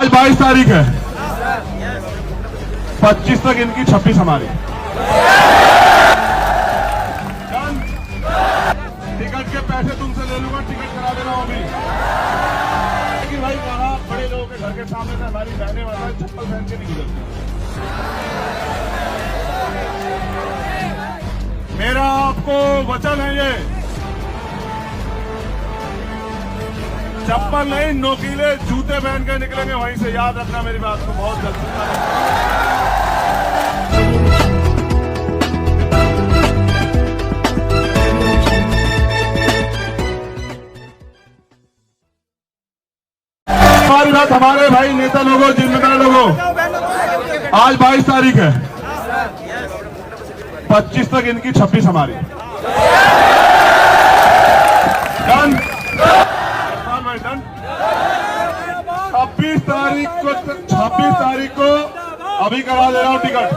आज 22 तारीख है, 25 तक इनकी 26 हमारी। टिकट के पैसे तुमसे ले लूंगा, टिकट करा दे रहा हूं अभी। लेकिन भाई वहां बड़े लोगों के घर के सामने से हमारी बहने वाला चप्पल पहन के नहीं गुजरती। मेरा आपको वचन है, ये चप्पल नहीं नोकीले जूते पहन के निकलेंगे वहीं से, याद रखना मेरी बात को बहुत जल्दी। हमारी बात हमारे भाई नेता लोगों, जिम्मेदार लोगों, आज 22 तारीख है, 25 तक इनकी 26 हमारी। डन? 26 तारीख को अभी करा दे रहा हूं टिकट।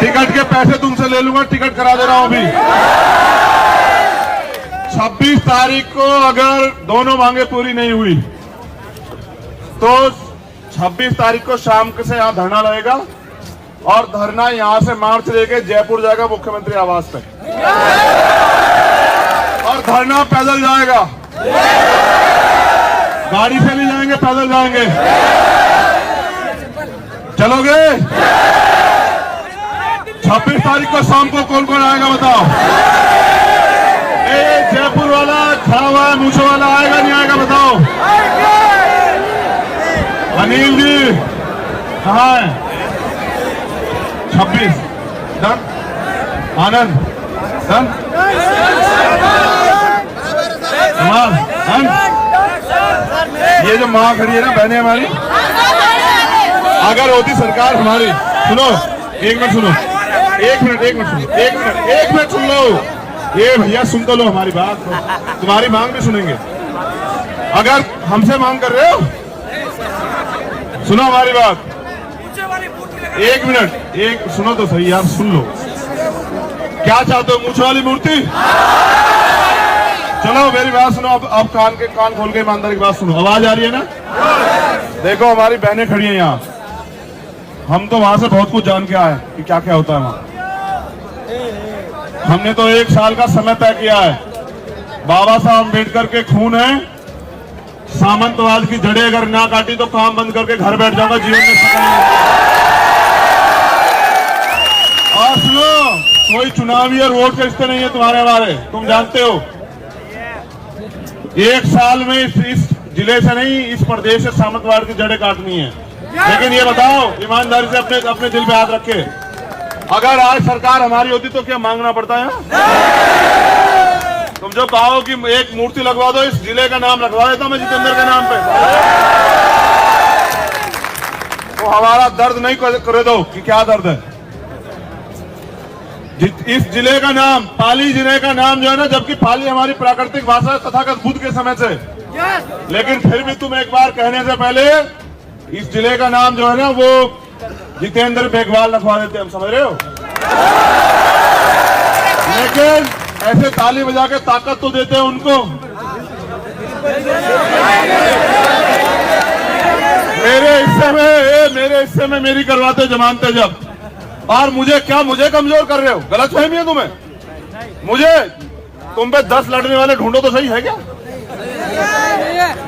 टिकट के पैसे तुमसे ले लूंगा, टिकट करा दे रहा हूं अभी। 26 तारीख को अगर दोनों मांगे पूरी नहीं हुई तो 26 तारीख को शाम से यहां धरना लगेगा और धरना यहां से मार्च लेके जयपुर जाएगा मुख्यमंत्री आवास तक, और धरना पैदल जाएगा, गाड़ी से नहीं जाएंगे, पैदल जाएंगे। चलोगे? 26 तारीख को शाम को कौन कौन आएगा बताओ? जयपुर वाला खड़ा हुआ है, मूछों वाला आएगा नहीं आएगा बताओ? अनिल जी कहाँ है? 26 डन? आनंद डन? डन? ये जो माँ खड़ी है ना, बहने हमारी, अगर होती सरकार हमारी, सुनो एक मिनट सुनो, एक मिनट सुन लो, ये भैया सुन तो लो हमारी बात, तुम्हारी मांग भी सुनेंगे। अगर हमसे मांग कर रहे हो, सुनो हमारी बात, एक मिनट, एक सुनो तो सही यार, सुन लो। क्या चाहते हो, मूंछ वाली मूर्ति? चलो मेरी बात सुनो, अब कान खोल के ईमानदारी की बात सुनो। आवाज आ रही है ना? देखो हमारी बहनें खड़ी हैं यहाँ, हम तो वहां से बहुत कुछ जान के आए कि क्या क्या होता है वहां। हमने तो 1 साल का समय तय किया है। बाबा साहब अम्बेडकर के खून है, सामंतवाद की जड़ें अगर ना काटी तो काम बंद करके घर बैठ जाऊंगा, जीवन में सकल। और सुनो, कोई चुनावी और वोट के रिश्ते नहीं है तुम्हारे हमारे, तुम जानते हो। 1 साल में इस जिले से नहीं, इस प्रदेश से सामंतवाद की जड़ें काटनी है। लेकिन ये बताओ ईमानदारी से, अपने दिल पे हाथ रखे, अगर आज सरकार हमारी होती तो क्या मांगना पड़ता है? तुम जो कहो कि एक मूर्ति लगवा दो, इस जिले का नाम लगवा देता मैं जितेंद्र के नाम पे, तो हमारा दर्द नहीं करे दो कि क्या दर्द है। इस जिले का नाम, पाली जिले का नाम जो है ना, जबकि पाली हमारी प्राकृतिक भाषा है तथागत बुद्ध के समय से, लेकिन फिर भी तुम एक बार कहने से पहले इस जिले का नाम जो है ना वो जितेंद्र बेगवाल रखवा देते, हम समझ रहे हो? लेकिन ऐसे ताली बजा के ताकत तो देते हैं उनको। मेरे हिस्से में मेरी करवाते जमानते जब, और मुझे कमजोर कर रहे हो? गलत फहमी है तुम्हें? मुझे तुम पे 10 लड़ने वाले ढूंढो तो सही है क्या?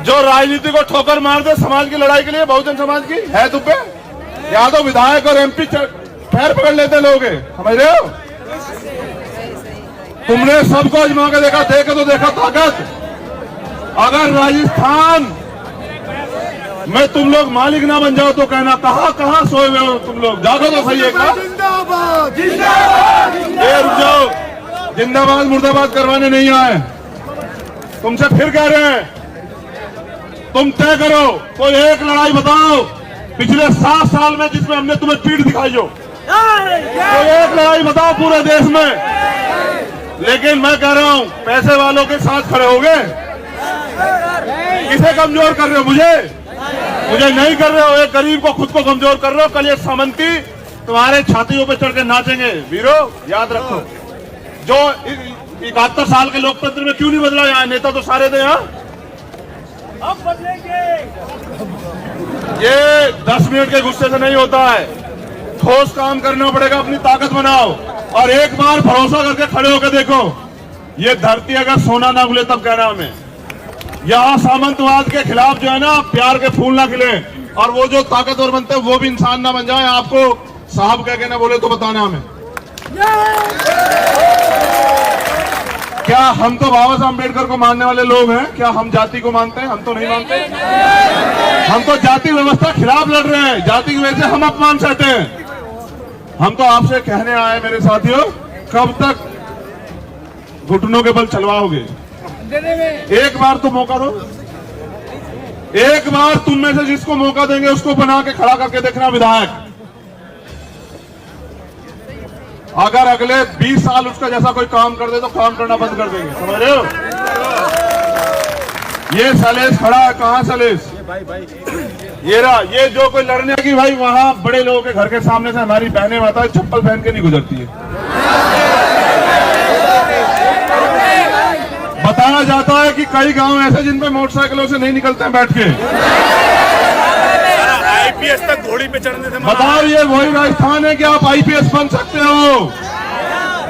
जो राजनीति को ठोकर मार दे समाज की लड़ाई के लिए, बहुजन समाज की है तुम पे? या तो विधायक और MP पैर पकड़ लेते लोग, समझ रहे हो? तुमने सबको आजमा के देखा, तो देखा ताकत। अगर राजस्थान में तुम लोग मालिक ना बन जाओ तो कहना, कहां सोए हुए हो तुम लोग? जागो तो सही है क्या? जिंदाबाद रुक जाओ, जिंदाबाद मुर्दाबाद करवाने नहीं आए, तुमसे फिर कह रहे हैं, तुम तय करो कोई एक लड़ाई बताओ पिछले 7 साल में जिसमें हमने तुम्हें पीठ दिखाई हो, कोई एक लड़ाई बताओ पूरे देश में। लेकिन मैं कह रहा हूं, पैसे वालों के साथ खड़े हो गए, किसे कमजोर कर रहे हो? मुझे नहीं कर रहे हो, एक गरीब को खुद को कमजोर कर रहे हो। कल ये सामंती तुम्हारे छातियों पे चढ़ के नाचेंगे। वीरो याद रखो, जो 71 साल के लोकतंत्र में क्यों नहीं बदला? यहाँ नेता तो सारे थे, यहाँ अब बदलेंगे। ये 10 मिनट के गुस्से से नहीं होता है, ठोस काम करना पड़ेगा, अपनी ताकत बनाओ और एक बार भरोसा करके खड़े होकर देखो, ये धरती अगर सोना ना उगले तब कहना हमें, यहाँ सामंतवाद के खिलाफ जो है ना प्यार के फूल ना खिले और वो जो ताकतवर बनते हैं वो भी इंसान ना बन जाए। आपको साहब कह के ना बोले तो बताना हमें। क्या हम तो बाबा साहब अम्बेडकर को मानने वाले लोग हैं? क्या हम जाति को मानते हैं? हम तो नहीं मानते। हम तो जाति व्यवस्था खिलाफ लड़ रहे हैं, जाति की वजह से हम अपमान सहते हैं। हम तो आपसे कहने आए मेरे साथियों, कब तक घुटनों के बल चलवाओगे? एक बार तो मौका दो, एक बार तुम में से जिसको मौका देंगे उसको बना के खड़ा करके देखना विधायक। अगर अगले 20 साल उसका जैसा कोई काम कर दे तो काम करना बंद कर देंगे, समझ रहे हो? ये सलेश खड़ा है, कहाँ सलेश? ये रहा, ये जो कोई लड़ने की भाई वहां बड़े लोगों के घर के सामने से हमारी बहनें माता चप्पल पहन के नहीं गुजरती है। बताया जाता है कि कई गांव ऐसे जिन पे मोटरसाइकिलों से नहीं निकलते हैं बैठ के। आईपीएस तक घोड़ी पे चढ़ने से बताओ, ये वही राजस्थान है कि आप आईपीएस बन सकते हो,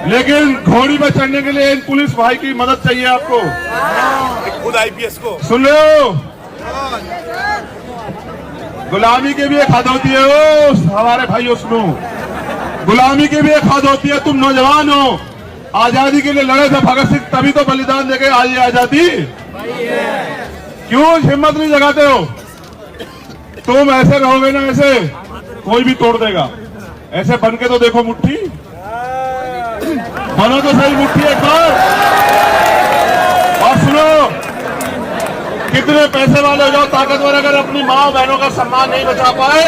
लेकिन घोड़ी पे चढ़ने के लिए इन पुलिस भाई की मदद चाहिए आपको। खुद आईपीएस को सुन लो, गुलामी की भी एक हद होती है। ओ हमारे भाइयों सुनो, गुलामी की भी एक हद होती है। तुम नौजवान हो, आजादी के लिए लड़े थे भगत सिंह, तभी तो बलिदान देके आज ये आजादी। क्यों हिम्मत नहीं जगाते हो? तुम ऐसे रहोगे ना, ऐसे कोई भी तोड़ देगा। ऐसे बन के तो देखो, मुट्ठी बनो तो सही, मुट्ठी एक बार। और सुनो, कितने पैसे वाले हो जाओ, ताकतवर, अगर अपनी माँ बहनों का सम्मान नहीं बचा पाए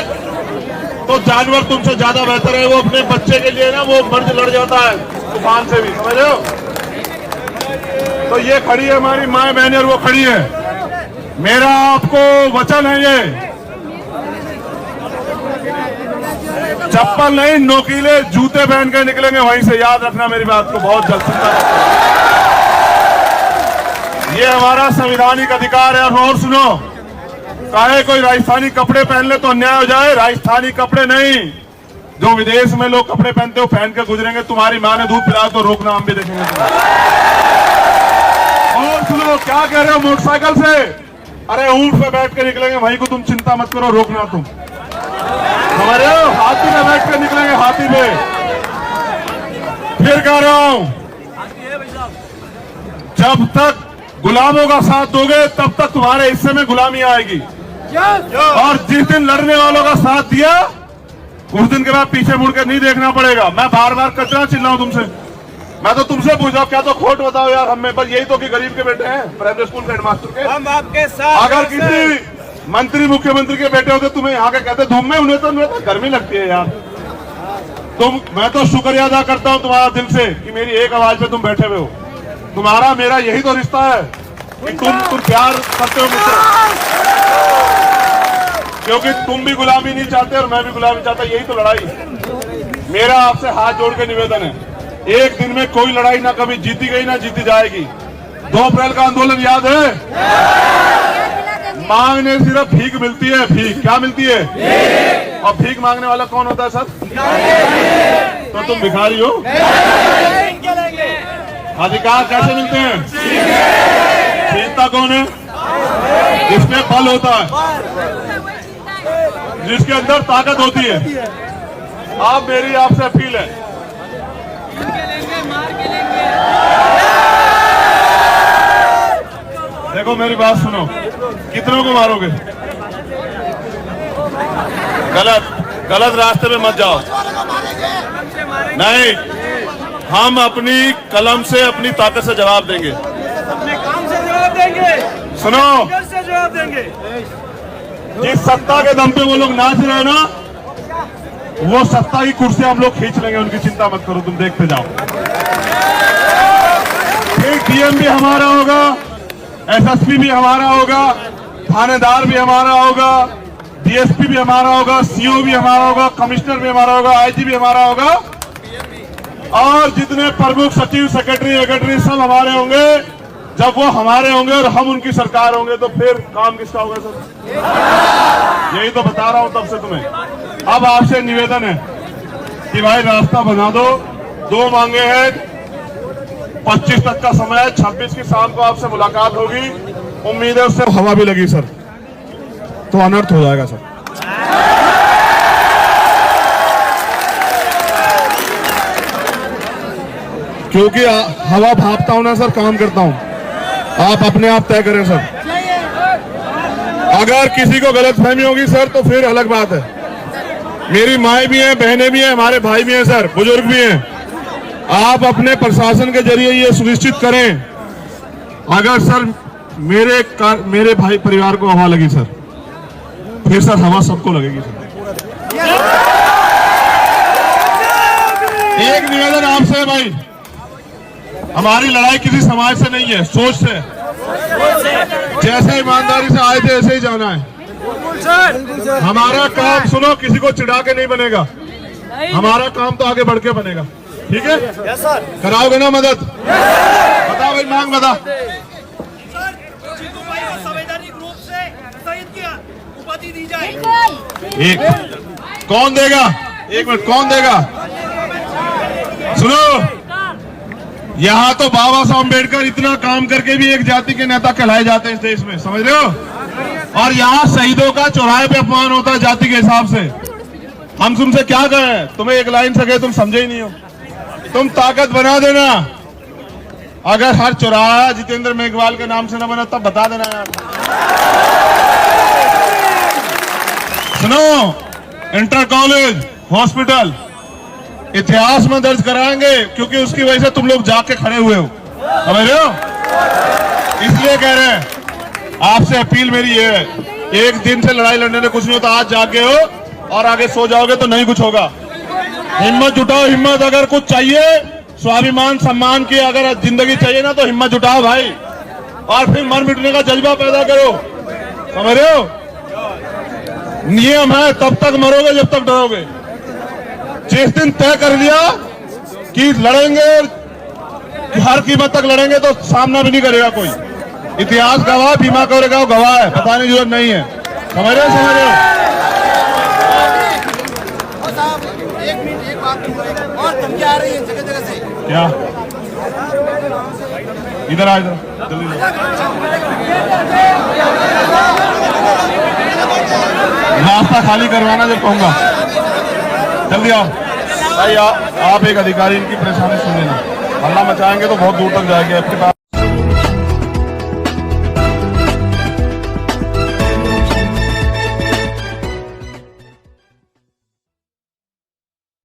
तो जानवर तुमसे ज्यादा बेहतर है। वो अपने बच्चे के लिए ना वो मर्ज लड़ जाता है तूफान से भी, समझ रहे हो? तो ये खड़ी है हमारी माँ बहनें और वो खड़ी है। मेरा आपको वचन है, ये चप्पल नहीं नोकीले जूते पहन के निकलेंगे वहीं से, याद रखना मेरी बात को बहुत जल्द। ये हमारा संवैधानिक अधिकार है। और सुनो, चाहे कोई राजस्थानी कपड़े पहन ले तो अन्याय हो जाए, राजस्थानी कपड़े नहीं, जो विदेश में लोग कपड़े पहनते हो पहन के गुजरेंगे। तुम्हारी माँ ने दूध पिलाया तो रोकना, हम भी देखेंगे। और सुनो, क्या कह रहे हो मोटरसाइकिल से? अरे ऊंट पे बैठ के निकलेंगे वहीं को, तुम चिंता मत करो, रोकना तुम, समझ रहे हो? हाथी पे बैठ के निकलेंगे, हाथी पे। फिर कह रहा हूं, जब तक गुलामों का साथ दोगे तब तक तुम्हारे हिस्से में गुलामी आएगी। और जिस दिन लड़ने वालों का साथ दिया उस दिन के बाद पीछे मुड़ के नहीं देखना पड़ेगा। मैं बार बार कचरा चिल्लाऊं तुमसे, मैं तो तुमसे पूछा, क्या तो खोट बताओ यार हमें, बस यही तो कि गरीब के बेटे हैं, प्राइमरी स्कूल के हेडमास्टर के। हम आपके साथ। अगर किसी मंत्री मुख्यमंत्री के बेटे होते तुम्हें यहाँ के कहते धूम में, उन्हें तो गर्मी लगती है यार। मैं तो शुक्रिया अदा करता हूँ तुम्हारा दिल से कि मेरी एक आवाज पे तुम बैठे हुए हो। तुम्हारा मेरा यही तो रिश्ता है कि तुम प्यार करते हो मुझसे, क्योंकि तुम भी गुलामी नहीं चाहते और मैं भी गुलामी चाहता, यही तो लड़ाई। मेरा आपसे हाथ जोड़ के निवेदन है, एक दिन में कोई लड़ाई ना कभी जीती गई ना जीती जाएगी। 2 अप्रैल का आंदोलन याद है? मांगने सिर्फ भीख मिलती है, भीख क्या मिलती है? और भीख मांगने वाला कौन होता है सर? तो तुम भिखारी हो। अधिकार कैसे मिलते हैं? जीतता कौन है? जिसमें बल होता है, जिसके अंदर ताकत होती है। आप मेरी आपसे अपील है, देखो मेरी बात सुनो, कितनों को मारोगे? गलत रास्ते पे मत जाओ। नहीं, हम अपनी कलम से अपनी ताकत से जवाब देंगे, अपने काम से जवाब देंगे, सुनो, से जवाब देंगे। जिस सत्ता के दम पे वो लोग नाच रहे हैं ना, वो सत्ता की कुर्सी हम लोग खींच लेंगे, उनकी चिंता मत करो, तुम देखते जाओ। फिर डीएम भी हमारा होगा, एसएसपी भी हमारा होगा, थानेदार भी हमारा होगा, डीएसपी भी हमारा होगा, सीओ भी हमारा होगा, कमिश्नर भी हमारा होगा, आईजी भी हमारा होगा, और जितने प्रमुख सचिव सेक्रेटरी सब हमारे होंगे। जब वो हमारे होंगे और हम उनकी सरकार होंगे तो फिर काम किसका होगा सर? यही तो बता रहा हूं तब से तुम्हें। अब आपसे निवेदन है कि भाई रास्ता बना दो। 2 मांगे हैं, 25 तक का समय है, 26 की शाम को आपसे मुलाकात होगी। उम्मीद है उससे हवा भी लगी सर तो अनर्थ हो जाएगा सर। क्योंकि हवा भापता हूं ना सर, काम करता हूं। आप अपने आप तय करें सर। अगर किसी को गलतफहमी होगी सर तो फिर अलग बात है। मेरी माएँ भी हैं, बहनें भी हैं, हमारे भाई भी हैं सर, बुजुर्ग भी हैं। आप अपने प्रशासन के जरिए ये सुनिश्चित करें, अगर सर मेरे भाई परिवार को हवा लगी सर, फिर सर हवा सबको लगेगी सर। एक निवेदन आपसे है भाई, हमारी लड़ाई किसी समाज से नहीं है, सोच से। जैसे ईमानदारी से आए थे ऐसे ही जाना है। हमारा काम सुनो, किसी को चिढ़ा के नहीं बनेगा, हमारा काम तो आगे बढ़ के बनेगा। ठीक है, कराओगे ना मदद? बता भाई, मांग बता। संवैधानिक रूप से शहीद किया, उपाधि दी जाए। एक कौन देगा? 1 मिनट, कौन देगा? सुनो, यहाँ तो बाबा साहब अम्बेडकर इतना काम करके भी एक जाति के नेता कहलाए जाते हैं इस देश में, समझ रहे हो? और यहाँ शहीदों का चौराहे पे अपमान होता है जाति के हिसाब से। हम तुमसे क्या कहें? तुम्हें एक लाइन से कहे, तुम समझे ही नहीं हो। तुम ताकत बना देना, अगर हर चौराहा जितेंद्र मेघवाल के नाम से न बना तब बता देना यार। सुनो, इंटर कॉलेज हॉस्पिटल इतिहास में दर्ज कराएंगे, क्योंकि उसकी वजह से तुम लोग जाके खड़े हुए हो, समझ रहे हो? इसलिए कह रहे हैं, आपसे अपील मेरी ये है, एक दिन से लड़ाई लड़ने में कुछ नहीं होता। आज जागे हो और आगे सो जाओगे तो नहीं कुछ होगा। हिम्मत जुटाओ, हिम्मत। अगर कुछ चाहिए, स्वाभिमान सम्मान की अगर जिंदगी चाहिए ना, तो हिम्मत जुटाओ भाई, और फिर मर मिटने का जज्बा पैदा करो, समझ रहे हो? नियम है, तब तक मरोगे जब तक डरोगे। जिस दिन तय कर लिया कि लड़ेंगे, हर कीमत तक लड़ेंगे, तो सामना भी नहीं करेगा कोई। इतिहास गवाह, भीमा करेगा गवाह है, बताने की जरूरत नहीं है। समझ रहे हो? समझ रहे हो? एक बात और धमकी आ रही है जगह जगह से। क्या? इधर आ, इधर जल्दी। रास्ता खाली करवाना जब कहूंगा, जल्दी आओ भाई। आप एक अधिकारी, इनकी परेशानी सुन लेना। हल्ला मचाएंगे तो बहुत दूर तक जाएंगे आपके पास।